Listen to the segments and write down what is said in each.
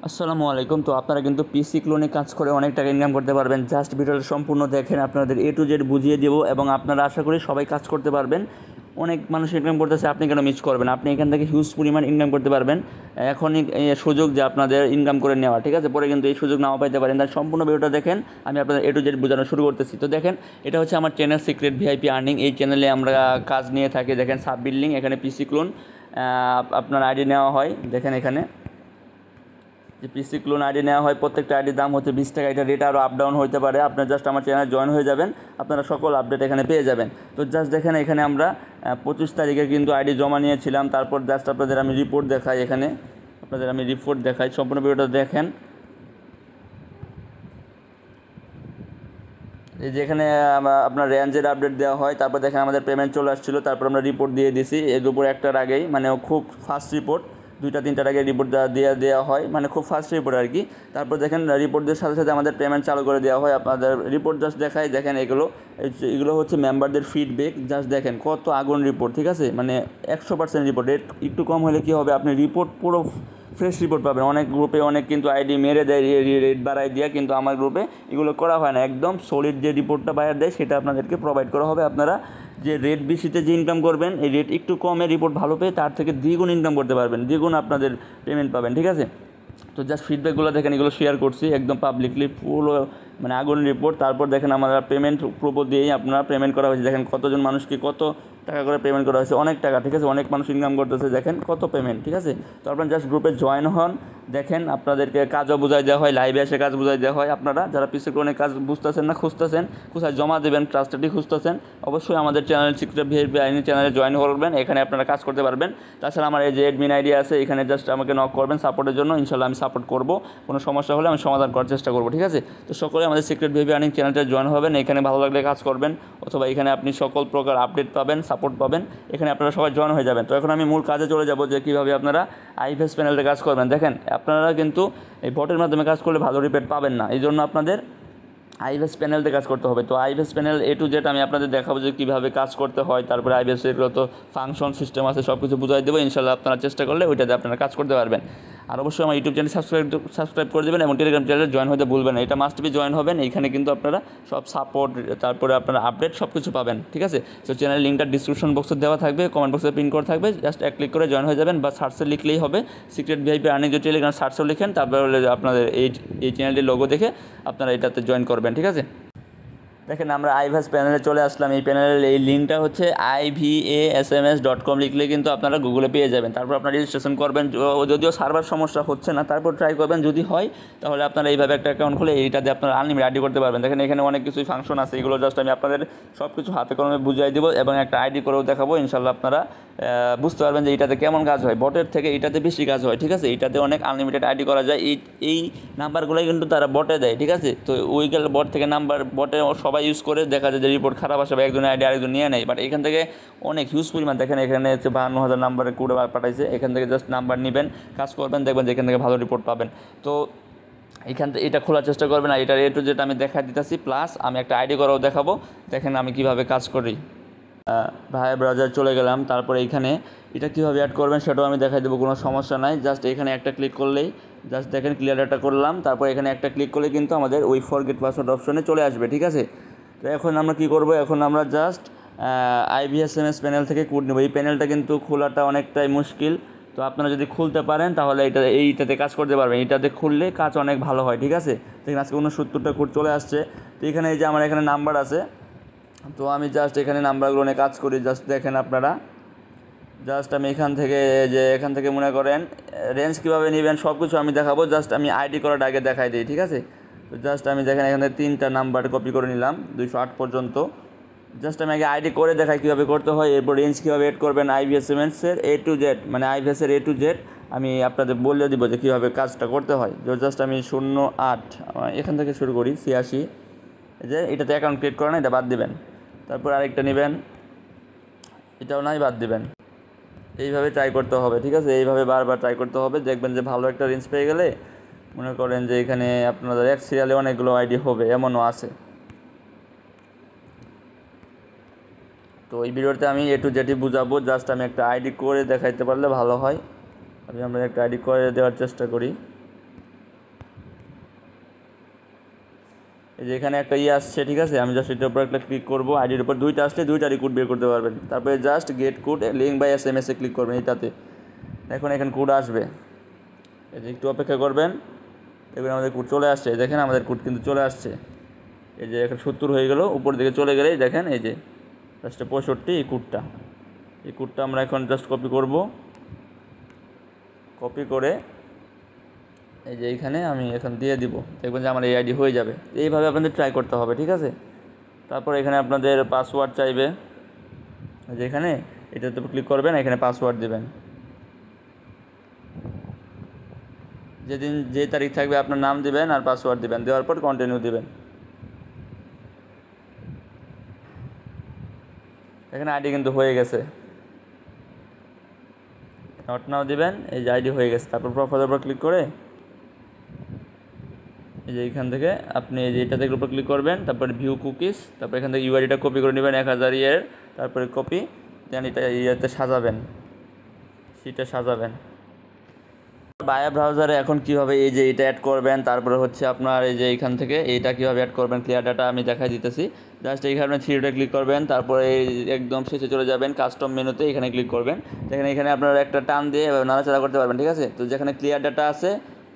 আসসালামু আলাইকুম। তো আপনারা কিন্তু পিসি ক্লোনে কাজ করে অনেক টাকা ইনকাম করতে পারবেন। জাস্ট ভিডিওটা সম্পূর্ণ দেখেন, আপনাদের এ টু জেড বুঝিয়ে দেবো এবং আপনারা আশা করি সবাই কাজ করতে পারবেন। অনেক মানুষ ইনকাম করতেছে, আপনি কেন মিস করবেন? আপনি এখান থেকে হিউজ পরিমাণ ইনকাম করতে পারবেন। এখনই এই সুযোগ যে আপনাদের ইনকাম করে নেওয়া, ঠিক আছে? পরে কিন্তু এই সুযোগ নাও পাইতে পারেন। তাই সম্পূর্ণ ভিডিওটা দেখেন, আমি আপনাদের এ টু জেড বোঝানো শুরু করতেছি। তো দেখেন, এটা হচ্ছে আমার চ্যানেল সিক্রেট ভিআইপি আর্নিং। এই চ্যানেলে আমরা কাজ নিয়ে থাকি। দেখেন সাব বিল্ডিং, এখানে পিসি ক্লোন আপনার আইডি নেওয়া হয়। দেখেন এখানে যে পিসি ক্লোন আইডি নেওয়া হয়, প্রত্যেকটা আইডির দাম হচ্ছে 20 টাকা। এটা রেট আরও আপ ডাউন হতে পারে। আপনার জাস্ট আমার চ্যানেলে জয়েন হয়ে যাবেন, আপনারা সকল আপডেট এখানে পেয়ে যাবেন। তো জাস্ট দেখেন, এখানে আমরা 25 তারিখে কিন্তু আইডি জমা নিয়েছিলাম। তারপর জাস্ট আপনাদের আমি রিপোর্ট দেখাই, এখানে আপনাদের আমি রিপোর্ট দেখাই, সম্পূর্ণ ভিডিওটা দেখেন। এই যেখানে আপনার রেঞ্জের আপডেট দেওয়া হয়। তারপর দেখেন আমাদের পেমেন্ট চলে আসছিলো, তারপর আমরা রিপোর্ট দিয়ে দিছি এর দুপুর 1টার আগেই, মানে খুব ফাস্ট রিপোর্ট। 2টা-3টার আগে রিপোর্ট দেওয়া হয়, মানে খুব ফাস্ট রিপোর্ট আর কি। তারপর দেখেন রিপোর্টের সাথে সাথে আমাদের পেমেন্ট চালু করে দেওয়া হয়। আপনাদের রিপোর্ট জাস্ট দেখাই, দেখেন এগুলো হচ্ছে মেম্বারদের ফিডব্যাক। জাস্ট দেখেন কত আগুন রিপোর্ট, ঠিক আছে? মানে 100% রিপোর্ট। রেট একটু কম হলে কী হবে, আপনি রিপোর্ট পুরো ফ্রেশ রিপোর্ট পাবেন। অনেক গ্রুপে অনেক কিন্তু আইডি মেরে দেয় রেট বাড়ায় দেওয়া, কিন্তু আমার গ্রুপে এগুলো করা হয় না। একদম সলিড যে রিপোর্টটা বাইরে দেয় সেটা আপনাদেরকে প্রোভাইড করা হবে। আপনারা যে রেট বেশিতে যে ইনকাম করবেন, এই রেট একটু কমে রিপোর্ট ভালো পেয়ে তার থেকে দ্বিগুণ ইনকাম করতে পারবেন, দ্বিগুণ আপনাদের পেমেন্ট পাবেন, ঠিক আছে? তো জাস্ট ফিডব্যাকগুলো দেখেন, এগুলো শেয়ার করছি একদম পাবলিকলি, পুরো মানে আগুন রিপোর্ট। তারপর দেখেন আমরা পেমেন্ট প্রুফও দিয়েই আপনারা পেমেন্ট করা হয়েছে। দেখেন কতজন মানুষকে কত টাকা করে পেমেন্ট করা হয়েছে, অনেক টাকা, ঠিক আছে? অনেক মানুষ ইনকাম করতেছে, দেখেন কত পেমেন্ট, ঠিক আছে? তো আপনারা জাস্ট গ্রুপে জয়েন হন। দেখেন আপনাদেরকে কাজও বুঝাই দেওয়া হয়, লাইভে এসে কাজ বুঝাই দেওয়া হয়। আপনারা যারা পিসি ক্লোনে কাজ বুঝতেছেন না, খুঁজতেছেন কোথায় জমা দেবেন, ট্রাস্টেডই খুঁজতেছেন, অবশ্যই আমাদের চ্যানেল সিক্রেট ভিআইপি আর্নিং চ্যানেলে জয়েন করবেন। এখানে আপনারা কাজ করতে পারবেন। তাছাড়া আমার এই যে অ্যাডমিন আইডি আছে, এখানে জাস্ট আমাকে নক করবেন সাপোর্টের জন্য। ইনশাল্লাহ আমি সাপোর্ট করব, কোনো সমস্যা হলে আমি সমাধান করার চেষ্টা করব, ঠিক আছে? তো সকলে আমাদের সিক্রেট ভিআইপি আর্নিং চ্যানেলটা জয়েন হবেন। এখানে ভালো লাগলে কাজ করবেন, অথবা এখানে আপনি সকল প্রকার আপডেট পাবেন, সাপোর্ট পাবেন। এখানে আপনারা সবাই জয়েন হয়ে যাবেন। তো এখন আমি মূল কাজে চলে যাব, যে কীভাবে আপনারা আইএফএস প্যানেলে কাজ করবেন। দেখেন আপনারা কিন্তু এই বটের মাধ্যমে কাজ করলে ভালো রিপোর্ট পাবেন না, এই জন্য আপনাদের আইএফএস প্যানেলতে কাজ করতে হবে। তো IFS panel A to Z আমি আপনাদের দেখাবো যে কীভাবে কাজ করতে হয়। তারপরে আইএফএস এর তো ফাংশন সিস্টেম আছে, সব কিছু বুঝাই দেবো। ইনশাল্লাহ আপনারা চেষ্টা করলে ওইটাতে আপনারা কাজ করতে পারবেন। আর অবশ্যই আমার ইউটিউব চ্যানেল সাবস্ক্রাইব করে দেবেন এবং টেলিগ্রাম চ্যানেলে জয়েন হতে ভুলবেন না। এটা মাস্ট বি জয়েন হবেন। এইখানে কিন্তু আপনারা সব সাপোর্ট, তারপরে আপনারা আপডেট সব কিছু পাবেন, ঠিক আছে? তো চ্যানেলের লিঙ্কটা ডিসক্রিপশন বক্সে দেওয়া থাকবে, কমেন্ট বক্সে পিন করে থাকবে। জাস্ট এক ক্লিক করে জয়েন হয়ে যাবেন, বা সার্চে লিখলেই হবে সিক্রেট ভিআইপি আর্নিং যে টেলিগ্রাম, সার্চেও লিখেন, তারপরে আপনাদের এই চ্যানেলটির লোগো দেখে আপনারা এটাতে জয়েন করবেন, ঠিক আছে? দেখেন আমরা আইভাস প্যানেলে চলে আসলাম। এই প্যানেলের এই লিঙ্কটা হচ্ছে ivasms.com লিখলে কিন্তু আপনারা গুগলে পেয়ে যাবেন। তারপর আপনারা রেজিস্ট্রেশন করবেন। যদিও সার্ভার সমস্যা হচ্ছে না, তারপর ট্রাই করবেন। যদি হয় তাহলে আপনারা এইভাবে একটা অ্যাকাউন্ট খুলে এইটাতে আপনারা আনলিমিটেড আইডি করতে পারবেন। দেখেন এখানে অনেক কিছুই ফাংশন আছে, এগুলো জাস্ট আমি আপনাদের সব কিছু হাতে কলমে বুঝিয়ে দেবো এবং একটা আইডি করেও দেখাবো। ইনশাল্লাহ আপনারা বুঝতে পারবেন যে এইটাতে কেমন কাজ হয়। বটের থেকে এইটাতে বেশি কাজ হয়, ঠিক আছে? এইটাতে অনেক আনলিমিটেড আইডি করা যায়। এই নাম্বারগুলোই কিন্তু তারা বটে দেয়, ঠিক আছে? তো ওইগুলো বট থেকে নাম্বার বটে সবাই ইউজ করে, দেখা যায় যে রিপোর্ট খারাপ আসে বা একজনের আইডি আরেকজন নিয়ে নেয়। বাট এখান থেকে অনেক হিউজ পরিমাণ, দেখেন এখানে হচ্ছে 52,000 নাম্বারে কোড পাঠাইছে। এখান থেকে জাস্ট নাম্বার নেবেন, কাজ করবেন, দেখবেন যে এখান থেকে ভালো রিপোর্ট পাবেন। তো এখান থেকে এটা খোলার চেষ্টা করবেন। আর এটার এ টু জেড আমি দেখা দিতেছি, প্লাস আমি একটা আইডি করাও দেখাবো। দেখেন আমি কীভাবে কাজ করি। ভাই ব্রাউজার চলে গেলাম। তারপরে এইখানে এটা কীভাবে অ্যাড করবেন সেটাও আমি দেখাই দেবো, কোনো সমস্যা নাই। জাস্ট এখানে একটা ক্লিক করলেই, জাস্ট দেখেন ক্লিয়ার ডাটা করলাম। তারপর এখানে একটা ক্লিক করলে কিন্তু আমাদের ওই ফরগেট পাসওয়ার্ড অপশনে চলে আসবে, ঠিক আছে? তো এখন আমরা কী করব, এখন আমরা জাস্ট আইভিএসএমএস প্যানেল থেকে কোড নেব। এই প্যানেলটা কিন্তু খোলাটা অনেকটাই মুশকিল। তো আপনারা যদি খুলতে পারেন তাহলে এইটাতে কাজ করতে পারবেন। এইটাতে খুললে কাজ অনেক ভালো হয়, ঠিক আছে? দেখেন আজকে 69টা কোড চলে আসছে। তো এখানে এই যে আমার এখানে নাম্বার আছে, তো আমি জাস্ট এখানে নাম্বারগুলো নিয়ে কাজ করি। জাস্ট দেখেন আপনারা, জাস্ট আমি এখান থেকে মনে করেন রেঞ্জ কীভাবে নেবেন সব কিছু আমি দেখাবো। জাস্ট আমি আইডি করাটা আগে দেখাই দিই, ঠিক আছে? তো জাস্ট আমি দেখেন এখানে 3টা নাম্বার কপি করে নিলাম 208 পর্যন্ত। জাস্ট আমি আগে আইডি করে দেখাই কীভাবে করতে হয়, এরপর রেঞ্জ কীভাবে এড করবেন। আইভিএসএমএসের এ টু জেড, মানে আইভিএসের এ টু জেড আমি আপনাদের বলে দিব যে কীভাবে কাজটা করতে হয়। জাস্ট আমি 08 এখান থেকে শুরু করি, 86, যে এটাতে অ্যাকাউন্ট ক্রিয়েট করে না, এটা বাদ দিবেন। তারপর আরেকটা নেবেন, এটাও নাই, বাদ দিবেন। এইভাবে ট্রাই করতে হবে, ঠিক আছে? এইভাবে বারবার ট্রাই করতে হবে। দেখবেন যে ভালো একটা রেঞ্জ পেয়ে গেলে মনে করেন যে এখানে আপনাদের এক সিরিয়ালে অনেকগুলো আইডি হবে, এমনও আছে। তো এই ভিডিওতে আমি এ টু জেডই বুঝাবো। জাস্ট আমি একটা আইডি করে দেখাইতে পারলে ভালো হয়। আমরা একটা আইডি করে দেওয়ার চেষ্টা করি। এই যে এখানে একটা আসছে, ঠিক আছে, আমি জাস্ট এটার উপর একটা ক্লিক করবো। আইডির উপর দুইটা আসলে দুইটারই কোড বের করতে পারবেন। তারপরে just gate code link by SMS-এ ক্লিক করবেন এটাতে। এখন এখানে কোড আসবে, এই যে একটু অপেক্ষা করবেন, দেখবেন আমাদের কোড চলে আসছে। দেখেন আমাদের কোড কিন্তু চলে আসছে। এই যে এখন 70 হয়ে গেল, উপর দিকে চলে গেলেই দেখেন এই যে জাস্ট 65 এই কোডটা আমরা এখন জাস্ট কপি করব। কপি করে এই যে এইখানে আমি এখন দিয়ে দিব, দেখবেন যে আমার এই আইডি হয়ে যাবে। এইভাবে আপনাদের ট্রাই করতে হবে, ঠিক আছে। তারপর এখানে আপনাদের পাসওয়ার্ড চাইবে, যে এখানে এটাতে ক্লিক করবেন, এখানে পাসওয়ার্ড দিবেন। যেদিন যে তারিখ থাকবে আপনার নাম দিবেন আর পাসওয়ার্ড দিবেন, দেওয়ার পর কন্টিনিউ দিবেন। এখানে আইডি কিন্তু হয়ে গেছে, নট নাও দিবেন, এই যে আইডি হয়ে গেছে। তারপর প্রোফাইলের উপর ক্লিক করে এই যে এইখান থেকে আপনি এই যে এটাতে উপর ক্লিক করবেন, তারপরে ভিউ কুকিজ, তারপর এখান থেকে ইউআইডিটা কপি করে নেবেন 1000 এর, তারপরে কপি দেন এটা ইয়েতে সাজাবেন, সিটে সাজাবেন। বায়া ব্রাউজারে এখন কীভাবে এই যে এটা অ্যাড করবেন, তারপরে হচ্ছে আপনার এই যে এইখান থেকে এইটা কীভাবে অ্যাড করবেন, ক্লিয়ার ডাটা আমি দেখাই দিতেছি। জাস্ট এইখানে থ্রিডে ক্লিক করবেন, তারপরে একদম শেষে চলে যাবেন কাস্টম মেনুতে, এখানে ক্লিক করবেন। দেখেন এখানে আপনারা একটা টান দিয়ে নাড়াচাড়া করতে পারবেন, ঠিক আছে। তো যেখানে ক্লিয়ার ডাটা আছে,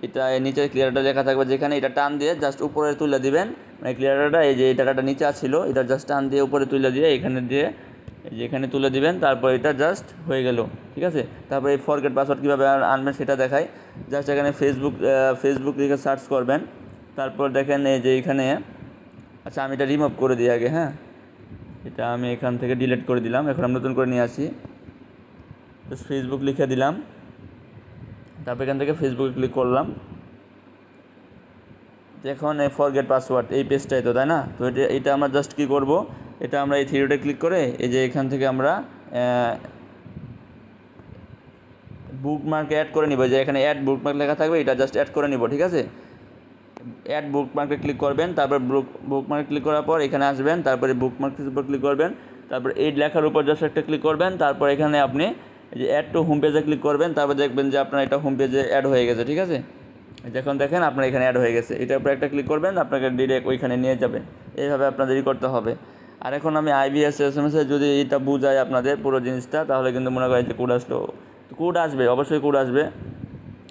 এটা নিচে ক্লিয়ার ডাটা লেখা থাকবে, যেখানে এটা টান দিয়ে জাস্ট উপরে তুলে দিবেন, মানে ক্লিয়ার ডাটা এই যে এই ডাটাটা নিচে ছিল, এটা জাস্ট টান দিয়ে উপরে তুলে দিয়ে এখানে দিয়ে এই যে এখানে তুলে দিবেন, তারপর এটা জাস্ট হয়ে গেল, ঠিক আছে। তারপর এই ফরগেট পাসওয়ার্ড কীভাবে আনবেন সেটা দেখাই। জাস্ট এখানে ফেসবুক লিখে সার্চ করবেন, তারপর দেখেন এই যে এখানে, আচ্ছা আমি এটা রিমুভ করে দিই আগে, হ্যাঁ, এটা আমি এখান থেকে ডিলিট করে দিলাম। এখন আমি নতুন করে নিয়ে আসি, জাস্ট ফেসবুক লিখে দিলাম, তারপর এখান থেকে ফেসবুকে ক্লিক করলাম। এখন এই ফরগেট পাসওয়ার্ড এই পেজটাই তো, তাই না। তো এটা আমরা জাস্ট কী করব, এটা আমরা এই থ্রিডে ক্লিক করে এই যে এখান থেকে আমরা বুকমার্কে অ্যাড করে নিব, যে এখানে অ্যাড বুকমার্ক লেখা থাকবে, এটা জাস্ট অ্যাড করে নিব, ঠিক আছে। অ্যাড বুকমার্কে ক্লিক করবেন, তারপর বুকমার্ক ক্লিক করার পর এখানে আসবেন, তারপরে বুকমার্কের উপর ক্লিক করবেন, তারপর এই লেখার উপর জাস্ট একটা ক্লিক করবেন, তারপর এখানে আপনি এই যে অ্যাড টু হোম পেজে ক্লিক করবেন, তারপর দেখবেন যে আপনার এটা হোম পেজে অ্যাড হয়ে গেছে, ঠিক আছে। যখন দেখেন আপনার এখানে অ্যাড হয়ে গেছে, এটার উপর একটা ক্লিক করবেন, আপনাকে ডিরেক্ট ওইখানে নিয়ে যাবে। এইভাবে আপনাদেরই করতে হবে। আর এখন আমি IBS SMS-এ যদি এটা বুঝাই আপনাদের পুরো জিনিসটা, তাহলে কিন্তু মনে করেন যে কোড আসবে, অবশ্যই কোড আসবে,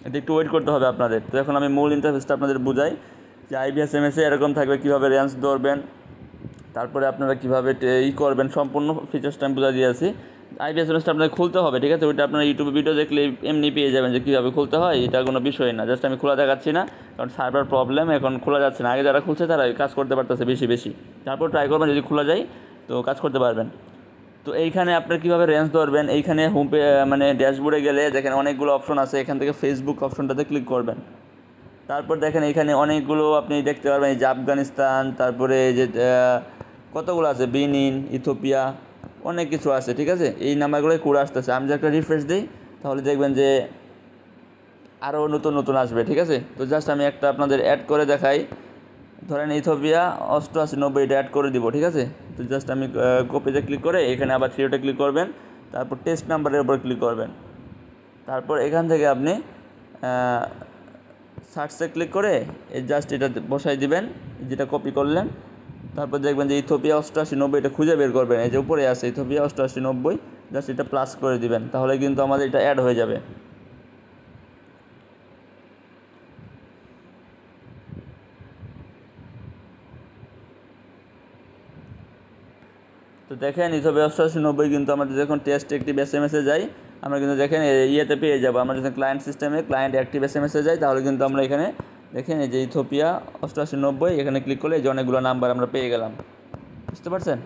এটা একটু ওয়েট করতে হবে আপনাদের। তো এখন আমি মূল ইন্টারফেসটা আপনাদের বুঝাই, যে IBS SMS-এ এরকম থাকবে, কীভাবে রেঞ্জ ধরবেন, তারপরে আপনারা কীভাবে করবেন, সম্পূর্ণ ফিচার্সটা আমি বুঝা দিয়েছি। IBS SMS-টা আপনাদের খুলতে হবে, ঠিক আছে। ওইটা আপনারা ইউটিউবে ভিডিও দেখলে এমনি পেয়ে যাবেন যে কীভাবে খুলতে হয়, এটা কোনো বিষয় না। জাস্ট আমি খোলা দেখাচ্ছি না, কারণ সার্ভার প্রবলেম, এখন খোলা যাচ্ছে না। আগে যারা খুলছে তারা কাজ করতে পারতেছে বেশি। তারপর ট্রাই করবেন, যদি খোলা যায় তো কাজ করতে পারবেন। তো এইখানে আপনার কীভাবে রেঞ্জ ধরবেন, এইখানে মানে ড্যাশবোর্ডে গেলে দেখেন অনেকগুলো অপশন আছে, এখান থেকে ফেসবুক অপশনটাতে ক্লিক করবেন। তারপর দেখেন এখানে অনেকগুলো আপনি দেখতে পারবেন, এই যে আফগানিস্তান, তারপরে এই যে কতগুলো আছে, বেনিন, ইথিওপিয়া, অনেক কিছু আছে, ঠিক আছে। এই নাম্বারগুলোই কোড আসতেছে। আমি যে একটা রিফ্রেশ দিই, তাহলে দেখবেন যে আরও নতুন আসবে, ঠিক আছে। তো জাস্ট আমি একটা আপনাদের অ্যাড করে দেখাই। ধরেন ইথিওপিয়া 8890 এটা অ্যাড করে দিব, ঠিক আছে। তো জাস্ট আমি কপিতে ক্লিক করে এখানে আবার থ্রিওতে ক্লিক করবেন, তারপর টেস্ট নাম্বারের উপর ক্লিক করবেন, তারপর এখান থেকে আপনি সার্চে ক্লিক করে এই জাস্ট এটা বসাই দিবেন, যেটা কপি করলেন। তারপর দেখবেন যে ইথিওপিয়া 8890 এটা খুঁজে বের করবেন, এই যে উপরে আছে ইথিওপিয়া 8890, জাস্ট এটা প্লাস করে দিবেন, তাহলে কিন্তু আমাদের এটা অ্যাড হয়ে যাবে। তো দেখেন ইথিওপিয়া 8890 কিন্তু আমাদের যখন টেস্ট অ্যাক্টিভ SMS-এ যাই, আমরা কিন্তু দেখেন ইয়েতে পেয়ে যাবো। আমরা যখন ক্লায়েন্ট সিস্টেমে ক্লায়েন্ট অ্যাক্টিভ SMS-এ যাই, তাহলে কিন্তু আমরা এখানে দেখেন এই যে ইথিওপিয়া 8890 এখানে ক্লিক করলে এই যে অনেকগুলো নাম্বার আমরা পেয়ে গেলাম, বুঝতে পারছেন।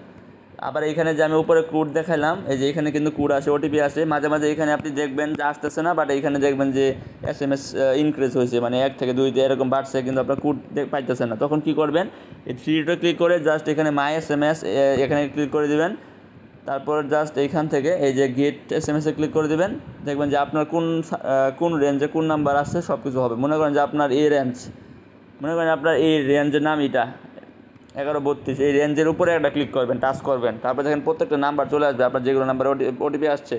আবার এখানে যে আমি উপরে কোড দেখালাম, এই যে এখানে কিন্তু কোড আসে, OTP আসে মাঝে মাঝে। এখানে আপনি দেখবেন যে আসতেছে না, বাট এখানে দেখবেন যে SMS ইনক্রিজ হয়েছে, মানে 1 থেকে 2 এরকম বাড়ছে, কিন্তু আপনার কোড পাইতেছেন না। তখন কি করবেন, এই থ্রিটা ক্লিক করে জাস্ট এখানে মাই SMS এখানে ক্লিক করে দিবেন, তারপর জাস্ট এইখান থেকে এই যে গেট SMS-এ ক্লিক করে দিবেন। দেখবেন যে আপনার কোন রেঞ্জে কোন নাম্বার আসছে সব কিছু হবে। মনে করেন যে আপনার এই রেঞ্জ, মনে করেন আপনার এই রেঞ্জের নাম এটা 1132, এই রেঞ্জের উপরে একটা ক্লিক করবেন, টাচ করবেন, তারপর দেখেন প্রত্যেকটা নাম্বার চলে আসবে। আপনার যেগুলো নাম্বার OTP আসছে,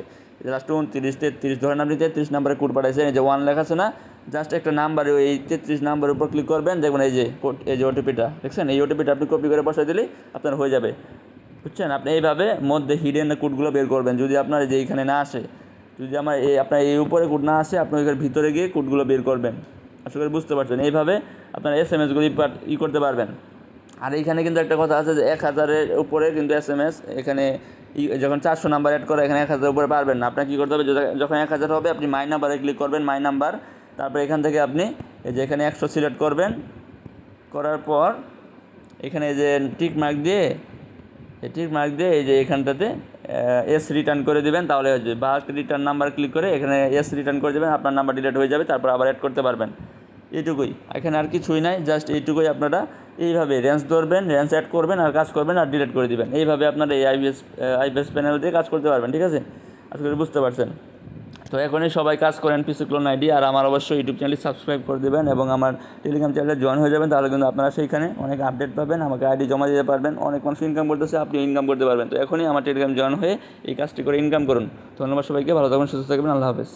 লাস্ট 29, 33, ধরেন আপনি 33 নাম্বারে কোড পাঠাইছেন, এই যে 1 লেখা আছে না, জাস্ট একটা নাম্বারে ওই 33 নাম্বারের উপর ক্লিক করবেন, দেখবেন এই যে ওটিপিটা দেখছেন, এই ওটিপিটা আপনি কপি করে বসাই দিলেই আপনার হয়ে যাবে, বুঝছেন। আপনি এইভাবে মধ্যে হিডেন কোডগুলো বের করবেন। যদি আপনার যে এইখানে না আসে, যদি আপনার এই উপরে কোড না আসে, আপনি ওইখানে ভিতরে গিয়ে কোডগুলো বের করবেন। আশা করি বুঝতে পারছেন। এইভাবে আপনার SMS-গুলি করতে পারবেন। আর এইখানে কিন্তু একটা কথা আছে যে 1000-এর উপরে কিন্তু SMS এখানে যখন 400 নাম্বার অ্যাড করে এখানে 1000-এর উপরে পারবেন না। আপনার কী করতে হবে, যখন 1000 হবে আপনি মাই নাম্বারে ক্লিক করবেন, মাই নাম্বার, তারপর এখান থেকে আপনি এই যে এখানে 100 সিলেক্ট করবেন, করার পর এখানে যে টিক মার্ক দিয়ে এই যে এখানটাতে এস রিটার্ন করে দিবেন, তাহলে হয়ে যাবে। বা রিটার্ন নাম্বার ক্লিক করে এখানে এস রিটার্ন করে দেবেন, আপনার নাম্বার ডিলিট হয়ে যাবে, তারপর আবার অ্যাড করতে পারবেন। এইটুকুই, এখানে আর কিছুই নাই, জাস্ট এইটুকুই। আপনারা এইভাবে রেঞ্জ ধরবেন, রেঞ্জ অ্যাড করবেন, আর কাজ করবেন, আর ডিলিট করে দিবেন। এইভাবে আপনারা এই আইপিএস প্যানেল দিয়ে কাজ করতে পারবেন, ঠিক আছে? আশা করি বুঝতে পারছেন। তো এখনই সবাই কাজ করেন পিসি ক্লোন আইডি, আর আমার অবশ্যই ইউটিউব চ্যানেলটি সাবস্ক্রাইব করে দেবেন এবং আমার টেলিগ্রাম চ্যানেলে জয়েন হয়ে যাবেন। তাহলে কিন্তু আপনারা সেইখানে অনেক আপডেট পাবেন, আমাকে আইডি জমা দিতে পারবেন। অনেক মানুষ ইনকাম করতেছে, আপনি ইনকাম করতে পারবেন। তো এখনই আমার টেলিগ্রাম জয়েন হয়ে এই কাজটি করে ইনকাম করুন। ধন্যবাদ সবাইকে, ভালো থাকবেন, সুস্থ থাকবেন, আল্লাহ হাফেজ।